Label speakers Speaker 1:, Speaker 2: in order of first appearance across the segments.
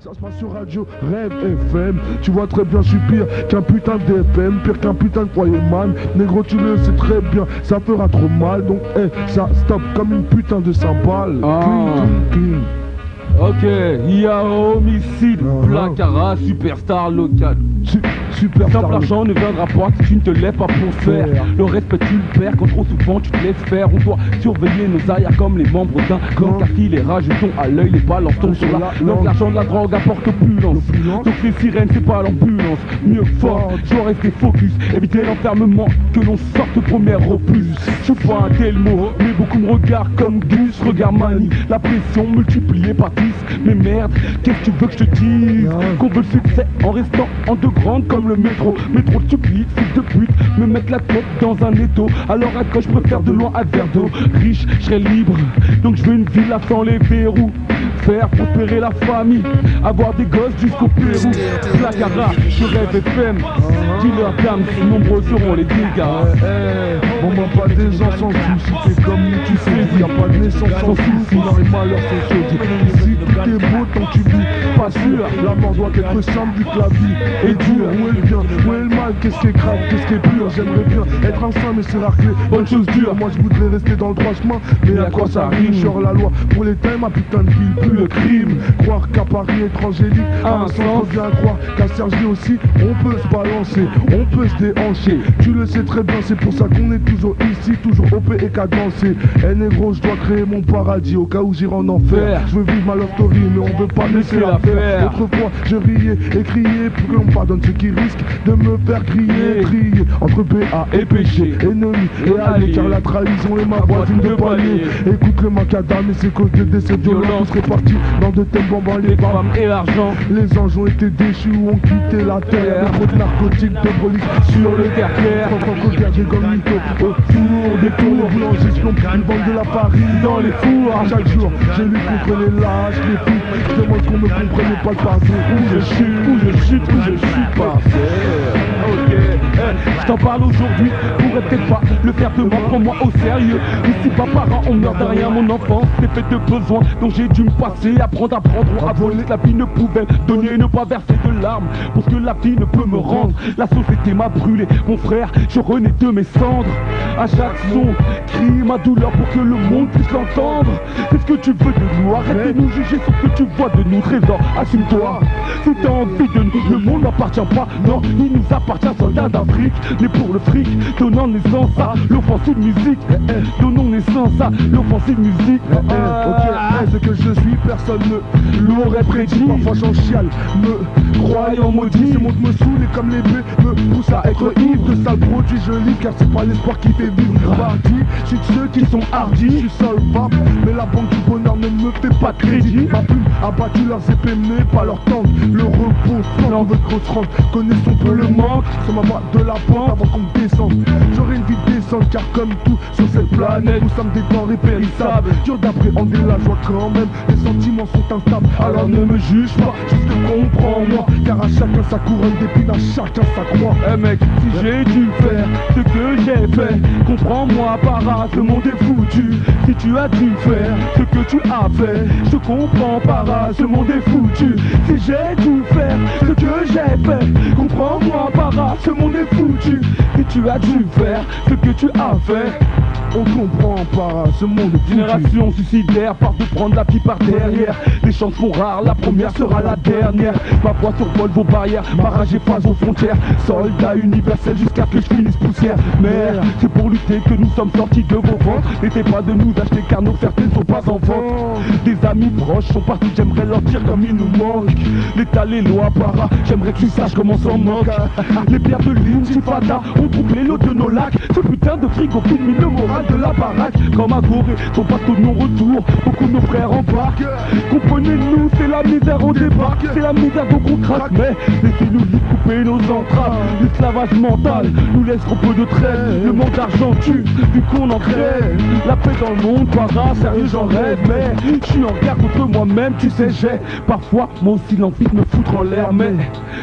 Speaker 1: Ça se passe sur Radio Rêve FM. Tu vois très bien, je suis pire qu'un putain d'FM, pire qu'un putain de Croyez-Man. Négro, tu le sais très bien, ça fera trop mal. Donc, ça stop comme une putain de cymbale. Clean.
Speaker 2: Ok, il y a homicide, Placara, superstar local. Simple argent ne viendra pas si tu ne te lèves pas pour faire. Le respect tu le perds quand trop souvent tu te laisses faire. On doit surveiller nos aïeux comme les membres d'un gang. Car si les rages sont à l'œil, les balances tombent sur la langue. L'argent de la drogue apporte opulence. Donc les sirènes c'est pas l'ambulance. Mieux fort, je dois rester focus. Éviter l'enfermement, que l'on sorte le premier opus. Je suis pas un tel mot, mais beaucoup me regardent comme Gus. Regarde Mani, la pression multipliée par 10. Mais merde, qu'est-ce que tu veux que je te dise? Qu'on veut le succès en restant en deux grandes comme le métro. Métro stupide, fils de pute, me mettre la tête dans un étau. Alors à quoi je préfère de loin un verre d'eau. Riche, je serai libre, donc je veux une villa sans les verrous. Faire prospérer la famille, avoir des gosses jusqu'au Pérou. Placara, je rêve FM. Dis-leur dames, si nombreux seront les dégâts.
Speaker 1: Bon bah pas des ans sans soucis, t'es comme nous tu sais. Y'a pas de naissance sans soucis, dans les malheurs sans chaudis. Ici tout est beau tant que tu vis, pas sûr. La mort doit être simple vu que la vie est dure. Où est le bien, où est le mal, qu'est-ce qui est grave, qu'est-ce qui est pur. J'aimerais bien être un saint mais c'est rare que les bonnes choses durent. Moi je voudrais rester dans le droit chemin, mais à quoi ça rime? Genre la loi pour les thèmes, ma putain de ville plus le crime. Croire qu'à Paris est angélique, à un sens bien croire qu'à Sergi aussi on peut se balancer, on peut se déhancher. Tu le sais très bien, c'est pour ça qu'on est toujours ici, toujours OP et cadencé. Négro, je dois créer mon paradis au cas où j'irai en enfer. Je veux vivre ma love story mais on veut pas me laisser la faire. Autrefois je riais et criais pour que l'on pardonne ceux qui risquent de me faire crier. Crier entre PA et péché, ennemi et allié, car la trahison est ma voisine de palier. Écoute le macadam et ses causes de décès violents. On serait parti dans de tels bonbons, les femmes et l'argent. Les anges ont été déchus ou ont quitté la terre. Trop de narcotiques, de police sur le terre-terre. Franco-guerre, j'ai comme mytho autour des tours. Les boulangers se plombent, ils vendent de la farine dans les fours. Chaque jour, j'ai lu contre les lâches, les fous. Je demande qu'on me comprenne pas le passé. Où je chute par terre.
Speaker 2: Ok, je t'en parle aujourd'hui, pourrais peut-être pas le faire demain, prends-moi au sérieux. Ici pas parents, on meurt de rien, mon enfance c'est fait de besoin. Donc j'ai dû me passer, apprendre à prendre ou à voler. La vie ne pouvait donner, ne pas verser de larmes pour ce que la vie ne peut me rendre. La société m'a brûlé, mon frère, je renais de mes cendres. À chaque son, crie ma douleur pour que le monde puisse l'entendre. Qu'est-ce que tu veux de nous? Arrête de nous juger sur ce que tu vois de nous. Trésor, assume-toi. Si t'as envie de nous, le monde n'appartient pas. Non, il nous appartient, soldats d'Afrique. Mais pour le fric, donnant naissance à l'offensive musique. Donnons naissance à l'offensive musique.
Speaker 1: Ce que je suis, personne ne l'aurait prédit. Parfois j'en chiale, me croyant maudit. Ce monde me saoule et comme l'épée me pousse à être ivre. De sales produits je lis car c'est pas l'espoir qui fait vivre. Parti, je suis de ceux qui sont hardis. Je suis seul pape, mais la banque du bonheur ne me fait pas de crédit. Ma plume a battu leurs épées mais pas leur tente. Le repos, sans veut grosse rente. Connaissons peu le manque, sur ma voie de la pente avant qu'on me descende. J'aurai une vie décente car comme tout sur cette planète nous sommes des denrées périssables. Dur d'appréhender la joie quand même, les sentiments sont instables. Alors ne me juge pas, juste comprends-moi. Car à chacun sa couronne d'épines, à chacun sa croix.
Speaker 2: Mec, si j'ai dû faire ce que j'ai fait, comprends-moi para, ce monde est foutu. Si tu as dû faire ce que tu as fait, je comprends para, ce monde est foutu. Si j'ai dû faire ce que j'ai fait, comprends-moi para, ce monde est foutu. Si tu as dû faire ce que tu as fait,
Speaker 1: on comprend pas, ce monde est foutu.
Speaker 2: Génération suicidaire, part de prendre la vie par derrière. Les chances sont rares, la première sera la dernière. Ma voix survole vos barrières, ma rage efface vos frontières. Soldat universel jusqu'à que je finisse poussière. Mère, c'est pour lutter que nous sommes sortis de vos ventres. N'essayez pas de nous acheter car nos fiertés ne sont pas en vente. Des amis proches sont partis, j'aimerais leur dire comme ils nous manquent. L'État, les lois, para, j'aimerais que tu saches comment s'en moque. Les pierres de l'Intifada ont troublé l'eau de nos lacs. Ce putain de frigo filme le moral de la baraque. Comme à Gorée, son bateau de non-retour, beaucoup de nos frères en parc. Comprenez-nous, c'est la misère au débarque. C'est la misère donc on craque. Mais laissez-nous couper nos entrailles. L'esclavage mental nous laisse trop peu de traîne. Le manque d'argent tue, vu qu'on en crée. La paix dans le monde, para, sérieux j'en rêve. Mais je suis en guerre contre moi-même, tu sais j'ai parfois moi aussi l'envie de me foutre en l'air. Mais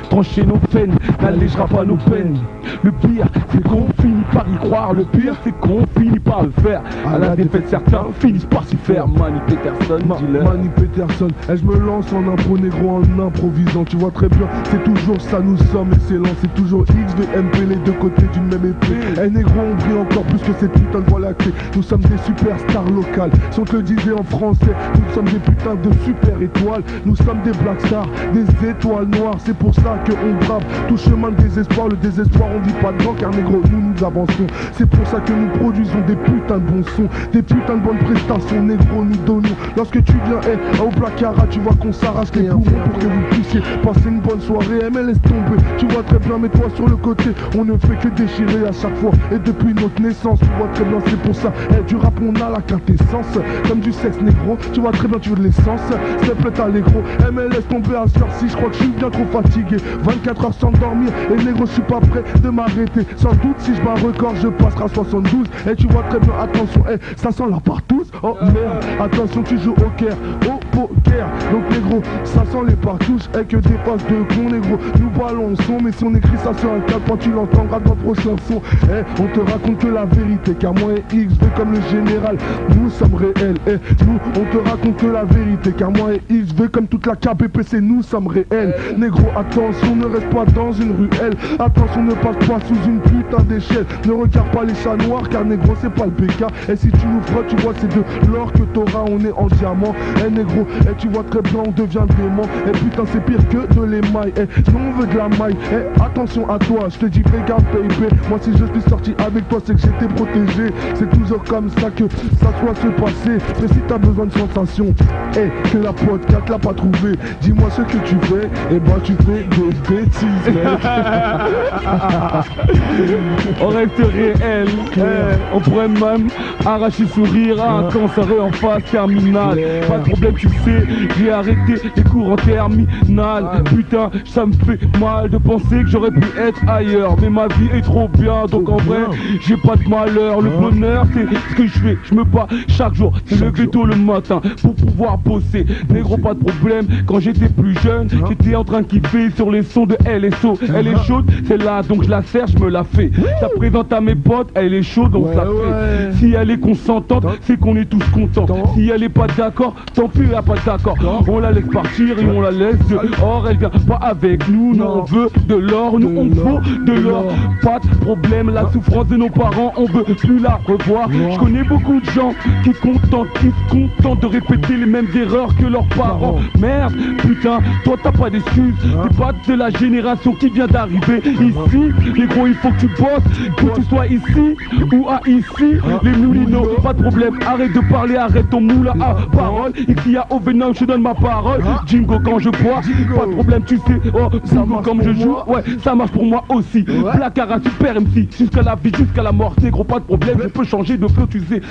Speaker 2: trancher nos peines n'allégera pas nos peines. Le pire, c'est qu'on finit par y croire. Le pire, c'est qu'on finit par le faire. À la défaite, certains finissent par s'y faire. Manny Peterson,
Speaker 1: Manny Peterson, je me lance en impro négro en improvisant. Tu vois très bien, c'est toujours ça, nous sommes excellents. C'est toujours XVMP, les deux côtés d'une même épée. Négro, on brille encore plus que cette putain de voie lactée. Nous sommes des superstars locales. Si on te le disait en français, nous sommes des putains de super étoiles. Nous sommes des black stars, des étoiles noires. C'est pour ça qu'on brave tout chemin de désespoir. Le désespoir, on dit pas dedans car négro, nous avançons. C'est pour ça que nous produisons des putains de bons sons, des putains de bonnes prestations. Négro, nous donnons. Lorsque tu viens au Placara, tu vois qu'on s'arrache les poumons pour que vous puissiez passer une bonne soirée. Mais laisse tomber, tu vois très bien, mets-toi sur le côté. On ne fait que déchirer à chaque fois. Et depuis notre naissance, tu vois très bien, c'est pour ça. Du rap, on a la quintessence. Comme du sexe négro, tu vois très bien, tu veux de l'essence. S'il te plaît, t'as l'égro. Mais laisse tomber à ce heure-ci, je crois que je suis bien trop fatigué. 24 heures sans dormir, et négro, je suis pas prêt de m'arrêter. Sans doute, si je bats un record, je passerai à 72. Et tu vois très bien, attention, ça sent la partouze. Oh merde, attention, tu joues au Caire, au poker. Donc négro, ça sent les partouches. Et que des passes de con, négro, nous balançons. Mais si on écrit ça sur un cadre, tu l'entendras dans le prochain son. On te raconte que la vérité, car moi et XV comme le général, nous sommes réels. Nous, on te raconte que la vérité, car moi et XV comme toute la KPPC, nous sommes réels. Négro, attention, ne reste pas dans une ruelle. Attention, ne passe pas sous une putain d'échelle. Ne regarde pas les chats noirs, car négro, c'est pas le PK. Et si tu nous frottes, tu vois, c'est de l'or que t'auras, on est en diamant. Négro, tu vois très bien, on devient dément. Putain, c'est pire que de l'émail. Nous, on veut de la maille. Attention à toi, je te dis, fais gaffe, baby. Moi, si je suis sorti avec toi, c'est que j'étais protégé. C'est toujours comme ça que ça soit se passer. Mais si t'as besoin de sensations, que la podcast l'a pas trouvé, dis-moi ce que tu fais, et bah tu fais des bêtises, mec.
Speaker 2: On reste réel, on pourrait même arracher sourire à un cancer en phase terminale. Pas de problème, tu sais, j'ai arrêté les cours en terminale. Putain, ça me fait mal de penser que j'aurais pu être ailleurs. Mais ma vie est trop bien, donc en vrai, j'ai pas de malheur. Le bonheur, c'est ce que je fais, je me bats chaque jour. C'est lever tôt le matin pour pouvoir bosser. Négro, pas de problème, quand j'étais plus jeune, j'étais en train de kiffer sur les sons de LSO. Elle est chaude, c'est là, donc je la sers, je me la fais. Ça présente à mes potes, elle est chaude, donc je la fais. Si elle est consentante, c'est qu'on est tous contents. Si elle est pas d'accord, tant pis, elle a pas d'accord. On la laisse partir et on la laisse dehors. Elle vient pas avec nous, non, on veut de l'or, nous on faut de l'or. Pas de problème, la souffrance de nos parents, on veut plus la revoir. Je connais beaucoup de gens qui se contentent de répéter les mêmes erreurs que leurs parents. Merde, putain, toi t'as pas d'excuses. T'es pas de la génération qui vient d'arriver ici. Les gros, il faut que tu bosses, que tu sois ici ou à ici. Les moulinos, pas de problème, arrête de parler, arrête ton moule à parole. Ici à Ovenum, je te donne ma parole. Jingo quand je bois, pas de problème, tu sais. Oh, Jingo comme je joue, ouais, ça marche pour moi aussi. Placara, super MC, jusqu'à la vie, jusqu'à la mort. C'est gros, pas de problème, je peux changer de flow, tu sais. Et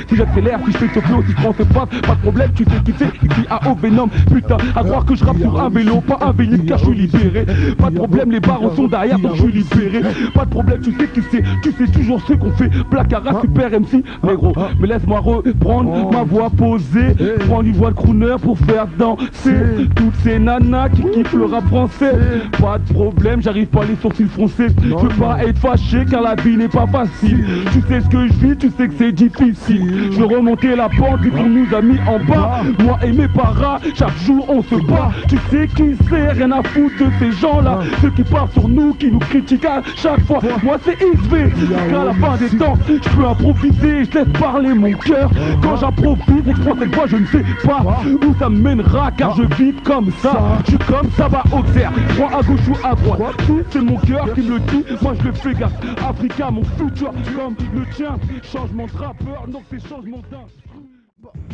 Speaker 2: si j'accélère, si je fais ce flow, si je prends ce pas de problème, tu sais qui c'est. Ici à Ovenum, putain, à croire que je rappe sur un vélo, pas un véhicule car je suis libéré. Pas de problème, les barres sont derrière, donc je suis libéré. Pas de problème, tu sais qui c'est, tu sais toujours ce qu'on fait. Placara, super MC, mais gros, mais laisse-moi reprendre ma voix posée. Prends une voix de crooner pour faire danser toutes ces nanas qui kiffent le rap français. Pas de problème, j'arrive pas les sourcils froncés. Je veux pas être fâché car la vie n'est pas facile. Tu sais ce que je vis, tu sais que c'est difficile. Je veux remonter la pente et qu'on nous a mis en bas. Moi et mes paras, chaque jour on se bat. Tu sais qui c'est, rien à foutre de ces gens-là. Ceux qui parlent sur nous, qui nous critiquent à chaque fois. Moi c'est XV, jusqu'à la fin des temps. Je peux improviser, je laisse parler mon cœur. Quand j'improvise, je prends cette voix, je ne sais pas où ça me mènera car je vis comme ça. Je suis comme ça va Auxerre, droit à gauche ou à droite. C'est mon cœur qui me le dit, moi je le fais gaffe. Africa, mon futur comme le tien. Changement de rappeur, donc c'est changement d'un.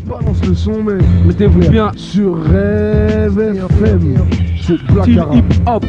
Speaker 1: Balance le son, mec.
Speaker 2: Mettez-vous bien
Speaker 1: sur Rêve FM. C'est Placara.
Speaker 2: Hip hop.